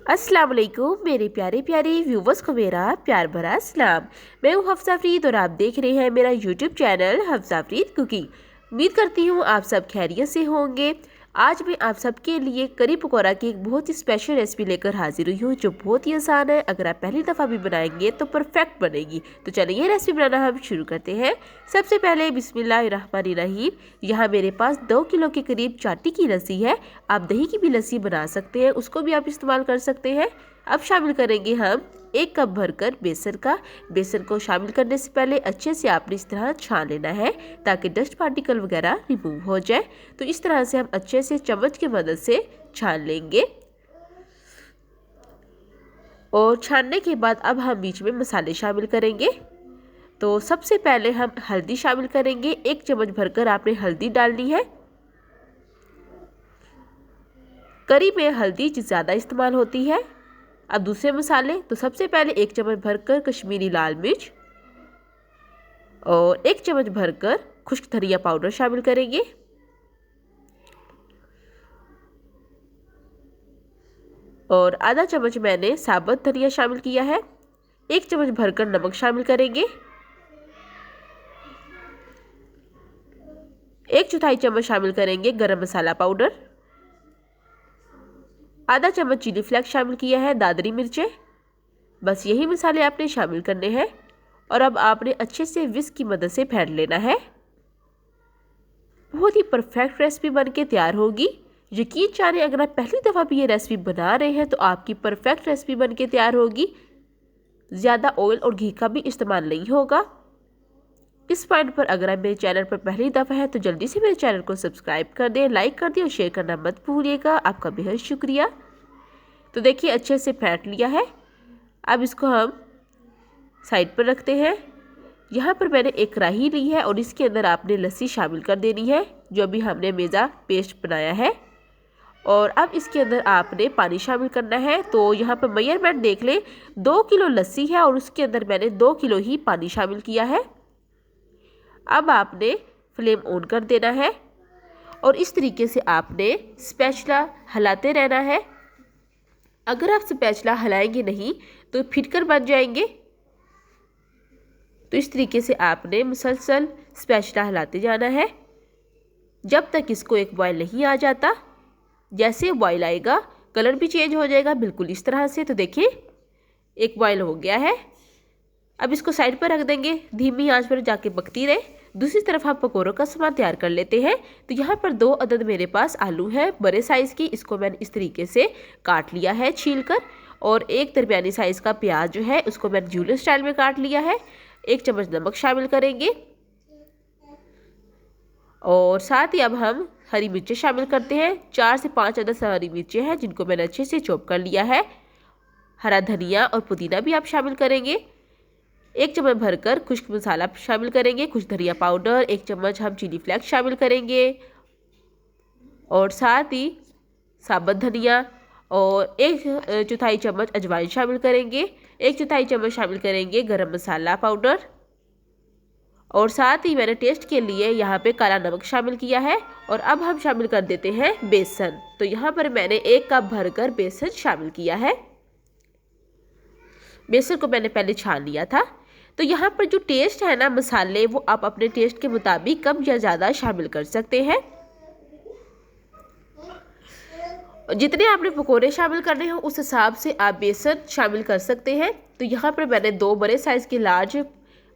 अस्सलाम वालेकुम मेरे प्यारे प्यारे व्यूवर्स को मेरा प्यार भरा सलाम। मैं हूँ हफ्सा फरीद और आप देख रहे हैं मेरा YouTube channel Hafsa Farid cooking. उम्मीद करती हूँ आप सब खैरियत से होंगे। आज मैं आप सबके लिए करी पकौड़ा की एक बहुत ही स्पेशल रेसिपी लेकर हाजिर हुई हूँ जो बहुत ही आसान है। अगर आप पहली दफ़ा भी बनाएंगे तो परफेक्ट बनेगी। तो चलिए ये रेसिपी बनाना हम शुरू करते हैं। सबसे पहले बिस्मिल्लाहिर्रहमानिर्रहीम। यहाँ मेरे पास 2 किलो के करीब चाटी की लस्सी है। आप दही की भी लस्सी बना सकते हैं, उसको भी आप इस्तेमाल कर सकते हैं। अब शामिल करेंगे हम 1 कप भरकर बेसन का। बेसन को शामिल करने से पहले अच्छे से आपने इस तरह छान लेना है ताकि डस्ट पार्टिकल वगैरह रिमूव हो जाए। तो इस तरह से हम अच्छे से चम्मच की मदद से छान लेंगे। और छानने के बाद अब हम बीच में मसाले शामिल करेंगे। तो सबसे पहले हम हल्दी शामिल करेंगे। 1 चम्मच भरकर आपने हल्दी डालनी है। करी में हल्दी ज़्यादा इस्तेमाल होती है। अब दूसरे मसाले, तो सबसे पहले 1 चम्मच भरकर कश्मीरी लाल मिर्च और 1 चम्मच भरकर खुश्क धनिया पाउडर शामिल करेंगे। और आधा चम्मच मैंने साबुत धनिया शामिल किया है। 1 चम्मच भरकर नमक शामिल करेंगे। 1/4 चम्मच शामिल करेंगे गरम मसाला पाउडर। आधा चम्मच चिली फ्लेक्स शामिल किया है, दादरी मिर्चें। बस यही मसाले आपने शामिल करने हैं और अब आपने अच्छे से विस्क की मदद से फेंट लेना है। बहुत ही परफेक्ट रेसिपी बनके तैयार होगी। यकीन जाने अगर आप पहली दफ़ा भी ये रेसिपी बना रहे हैं तो आपकी परफेक्ट रेसिपी बनके तैयार होगी। ज़्यादा ऑयल और घी का भी इस्तेमाल नहीं होगा। इस पॉइंट पर अगर आप मेरे चैनल पर पहली दफ़ा है तो जल्दी से मेरे चैनल को सब्सक्राइब कर दें, लाइक कर दें और शेयर करना मत भूलिएगा। आपका बेहद शुक्रिया। तो देखिए अच्छे से फेंट लिया है। अब इसको हम साइड पर रखते हैं। यहाँ पर मैंने एक कढ़ाई ली है और इसके अंदर आपने लस्सी शामिल कर देनी है जो अभी हमने मेज़ा पेस्ट बनाया है। और अब इसके अंदर आपने पानी शामिल करना है। तो यहाँ पर मेजरमेंट देख लें, 2 किलो लस्सी है और उसके अंदर मैंने 2 किलो ही पानी शामिल किया है। अब आपने फ्लेम ऑन कर देना है और इस तरीके से आपने स्पैचुला हिलाते रहना है। अगर आप स्पैचुला हिलाएंगे नहीं तो फिटकर बन जाएंगे। तो इस तरीके से आपने मुसलसल स्पैचुला हिलाते जाना है जब तक इसको एक बॉयल नहीं आ जाता। जैसे बॉयल आएगा कलर भी चेंज हो जाएगा बिल्कुल इस तरह से। तो देखिए एक बॉयल हो गया है। अब इसको साइड पर रख देंगे, धीमी आंच पर जाके पकती रहे। दूसरी तरफ हम पकौड़ों का सामान तैयार कर लेते हैं। तो यहाँ पर 2 अदद मेरे पास आलू है बड़े साइज़ की। इसको मैंने इस तरीके से काट लिया है छील कर। और एक दरमियानी साइज़ का प्याज जो है उसको मैंने जूलियन स्टाइल में काट लिया है। 1 चम्मच नमक शामिल करेंगे और साथ ही अब हम हरी मिर्चें शामिल करते हैं। 4 से 5 अदद हरी मिर्चें हैं जिनको मैंने अच्छे से चॉप कर लिया है। हरा धनिया और पुदीना भी आप शामिल करेंगे। 1 चम्मच भरकर खुश्क मसाला शामिल करेंगे, खुश्क धनिया पाउडर। 1 चम्मच हम चिली फ्लेक्स शामिल करेंगे और साथ ही साबुत धनिया और 1/4 चम्मच अजवाइन शामिल करेंगे। 1/4 चम्मच शामिल करेंगे गरम मसाला पाउडर और साथ ही मैंने टेस्ट के लिए यहाँ पे काला नमक शामिल किया है। और अब हम शामिल कर देते हैं बेसन। तो यहाँ पर मैंने 1 कप भरकर बेसन शामिल किया है। बेसन को मैंने पहले छान लिया था। तो यहाँ पर जो टेस्ट है ना मसाले वो आप अपने टेस्ट के मुताबिक कम या ज़्यादा शामिल कर सकते हैं। जितने आपने पकोड़े शामिल करने हो उस हिसाब से आप बेसन शामिल कर सकते हैं। तो यहाँ पर मैंने 2 बड़े साइज़ के लार्ज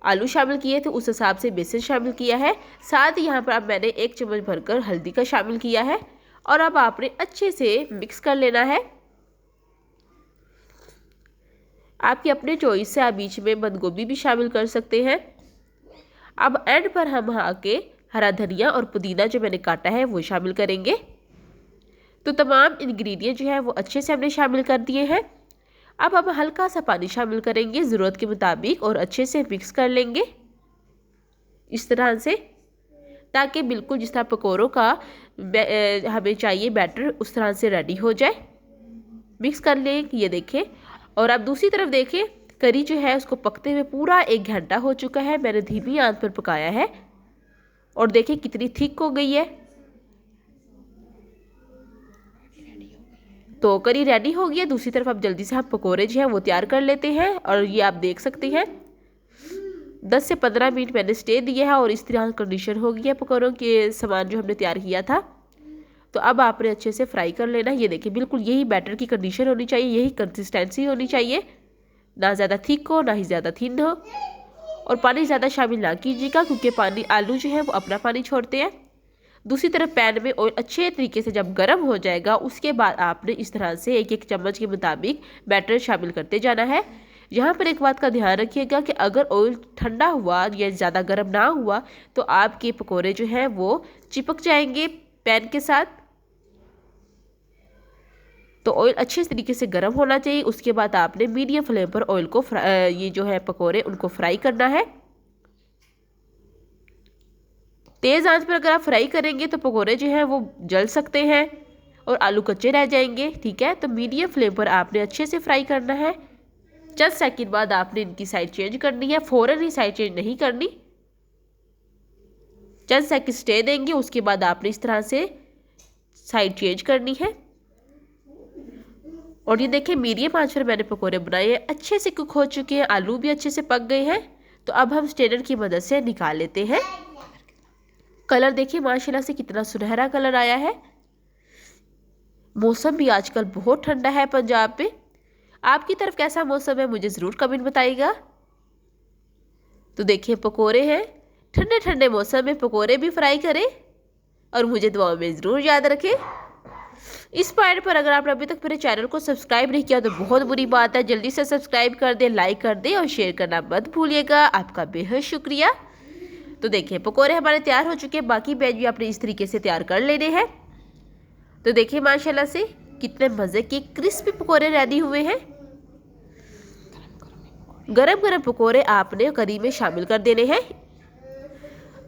आलू शामिल किए थे, उस हिसाब से बेसन शामिल किया है। साथ ही यहाँ पर अब मैंने 1 चम्मच भरकर हल्दी का शामिल किया है। और अब आपने अच्छे से मिक्स कर लेना है। आपके अपने चॉइस से आप बीच में बंद गोभी भी शामिल कर सकते हैं। अब एंड पर हम आके हरा धनिया और पुदीना जो मैंने काटा है वो शामिल करेंगे। तो तमाम इंग्रेडिएंट जो है वो अच्छे से हमने शामिल कर दिए हैं। अब हम हल्का सा पानी शामिल करेंगे ज़रूरत के मुताबिक और अच्छे से मिक्स कर लेंगे इस तरह से, ताकि बिल्कुल जिस तरह पकौड़ों का हमें चाहिए बैटर उस तरह से रेडी हो जाए। मिक्स कर लें, ये देखें। और अब दूसरी तरफ देखें, करी जो है उसको पकते हुए पूरा 1 घंटा हो चुका है। मैंने धीमी आंच पर पकाया है और देखें कितनी थिक हो गई है। तो करी रेडी हो गया। दूसरी तरफ अब जल्दी से हम पकोड़े जो हैं वो तैयार कर लेते हैं। और ये आप देख सकते हैं 10 से 15 मिनट मैंने स्टे दिया है और इस तरह कंडीशन हो गई है पकौड़ों के सामान जो हमने तैयार किया था। तो अब आपने अच्छे से फ्राई कर लेना। ये देखिए बिल्कुल यही बैटर की कंडीशन होनी चाहिए, यही कंसिस्टेंसी होनी चाहिए, ना ज़्यादा थिक हो ना ही ज़्यादा थिन हो। और पानी ज़्यादा शामिल ना कीजिएगा क्योंकि पानी आलू जो है वो अपना पानी छोड़ते हैं। दूसरी तरफ पैन में ऑयल अच्छे तरीके से जब गर्म हो जाएगा उसके बाद आपने इस तरह से एक एक चम्मच के मुताबिक बैटर शामिल करते जाना है। यहाँ पर एक बात का ध्यान रखिएगा कि अगर ऑयल ठंडा हुआ या ज़्यादा गर्म ना हुआ तो आपके पकोड़े जो हैं वो चिपक जाएंगे पैन के साथ। तो ऑयल अच्छे तरीके से गर्म होना चाहिए। उसके बाद आपने मीडियम फ्लेम पर ऑयल को ये जो है पकोड़े उनको फ्राई करना है। तेज़ आंच पर अगर आप फ्राई करेंगे तो पकोड़े जो हैं वो जल सकते हैं और आलू कच्चे रह जाएंगे। ठीक है, तो मीडियम फ्लेम पर आपने अच्छे से फ्राई करना है। चंद सेकंड बाद आपने इनकी साइड चेंज करनी है, फ़ौरन ही साइड चेंज नहीं करनी। चंद सेकंड स्टे देंगे, उसके बाद आपने इस तरह से साइड चेंज करनी है। और ये देखिए मीडियम आंच पर मैंने पकोड़े बनाए हैं, अच्छे से कुक हो चुके हैं, आलू भी अच्छे से पक गए हैं। तो अब हम स्ट्रेनर की मदद से निकाल लेते हैं। कलर देखिए माशाल्लाह से कितना सुनहरा कलर आया है। मौसम भी आजकल बहुत ठंडा है पंजाब में। आपकी तरफ कैसा मौसम है मुझे ज़रूर कमेंट बताइएगा। तो देखिए पकोड़े हैं, ठंडे ठंडे मौसम में पकोड़े भी फ्राई करें और मुझे दुआओं में ज़रूर याद रखें। इस पॉइंट पर अगर आपने अभी तक मेरे चैनल को सब्सक्राइब नहीं किया तो बहुत बुरी बात है, जल्दी से सब्सक्राइब कर दें, लाइक कर दें और शेयर करना मत भूलिएगा। आपका बेहद शुक्रिया। तो देखिए पकोड़े हमारे तैयार हो चुके हैं, बाकी बैच भी आपने इस तरीके से तैयार कर लेने हैं। तो देखिए माशाल्लाह से कितने मज़े के क्रिस्पी पकोड़े रेडी हुए हैं। गरम गरम पकोड़े आपने करी में शामिल कर देने हैं।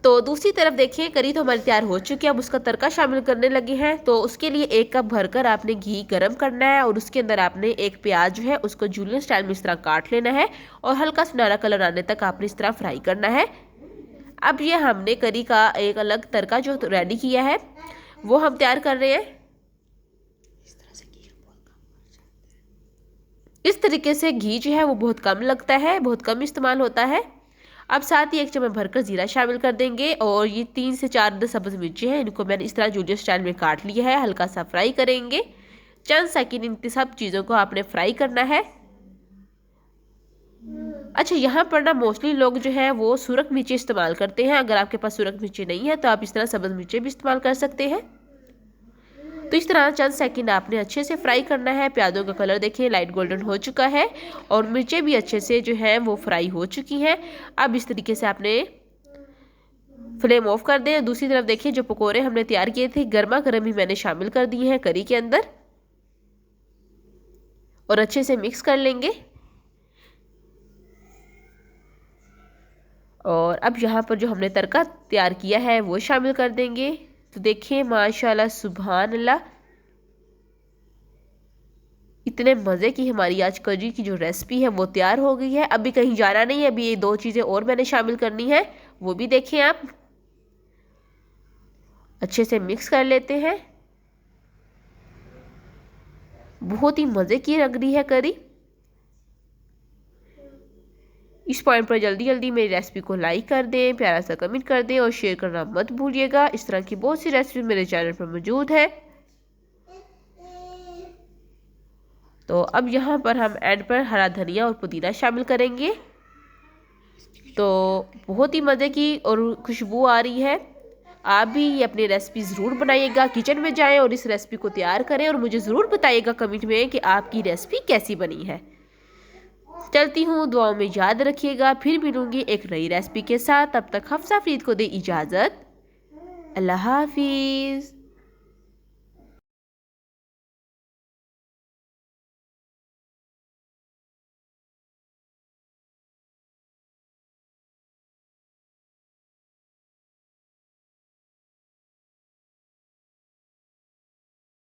तो दूसरी तरफ देखिए करी तो हमारी तैयार हो चुकी है, अब उसका तड़का शामिल करने लगे हैं। तो उसके लिए 1 कप भरकर आपने घी गरम करना है और उसके अंदर आपने एक प्याज जो है उसको जूलियन स्टाइल में इस तरह काट लेना है और हल्का सुनहरा कलर आने तक आपने इस तरह फ्राई करना है। अब ये हमने करी का एक अलग तड़का जो रेडी किया है वो हम तैयार कर रहे हैं। इस तरीके से घी जो है वो बहुत कम लगता है, बहुत कम इस्तेमाल होता है। अब साथ ही 1 चम्मच भरकर जीरा शामिल कर देंगे और ये 3 से 4 सब्ज़ मिर्ची हैं, इनको मैंने इस तरह जूलियन स्टाइल में काट लिया है। हल्का सा फ्राई करेंगे, चंद सेकंड इन सब चीज़ों को आपने फ्राई करना है। अच्छा यहाँ पर ना मोस्टली लोग जो है वो सुरख मिर्ची इस्तेमाल करते हैं। अगर आपके पास सुरख मिर्ची नहीं है तो आप इस तरह सब्ज़ मिर्ची भी इस्तेमाल कर सकते हैं। तो इस तरह चंद सेकंड आपने अच्छे से फ्राई करना है। प्याज़ों का कलर देखिए लाइट गोल्डन हो चुका है और मिर्चें भी अच्छे से जो है वो फ्राई हो चुकी हैं। अब इस तरीके से आपने फ्लेम ऑफ कर दें। दूसरी तरफ देखिए जो पकोड़े हमने तैयार किए थे गर्मा गर्म ही मैंने शामिल कर दिए हैं करी के अंदर और अच्छे से मिक्स कर लेंगे। और अब यहाँ पर जो हमने तड़का तैयार किया है वो शामिल कर देंगे। तो देखिए माशाल्लाह सुभान अल्लाह, इतने मज़े की हमारी आज करी की जो रेसिपी है वो तैयार हो गई है। अभी कहीं जाना नहीं है, अभी ये 2 चीज़ें और मैंने शामिल करनी है, वो भी देखें आप। अच्छे से मिक्स कर लेते हैं। बहुत ही मज़े की लग रही है करी। इस पॉइंट पर जल्दी जल्दी मेरी रेसिपी को लाइक कर दें, प्यारा सा कमेंट कर दें और शेयर करना मत भूलिएगा। इस तरह की बहुत सी रेसिपी मेरे चैनल पर मौजूद है। तो अब यहाँ पर हम एंड पर हरा धनिया और पुदीना शामिल करेंगे। तो बहुत ही मज़े की और खुशबू आ रही है। आप भी ये अपनी रेसिपी ज़रूर बनाइएगा, किचन में जाएं और इस रेसिपी को तैयार करें और मुझे ज़रूर बताइएगा कमेंट में कि आपकी रेसिपी कैसी बनी है। चलती हूँ, दुआओं में याद रखिएगा। फिर मिलूंगी एक नई रेसिपी के साथ। तब तक हफ्सा फरीद को दे इजाज़त। अल्लाह हाफिज़।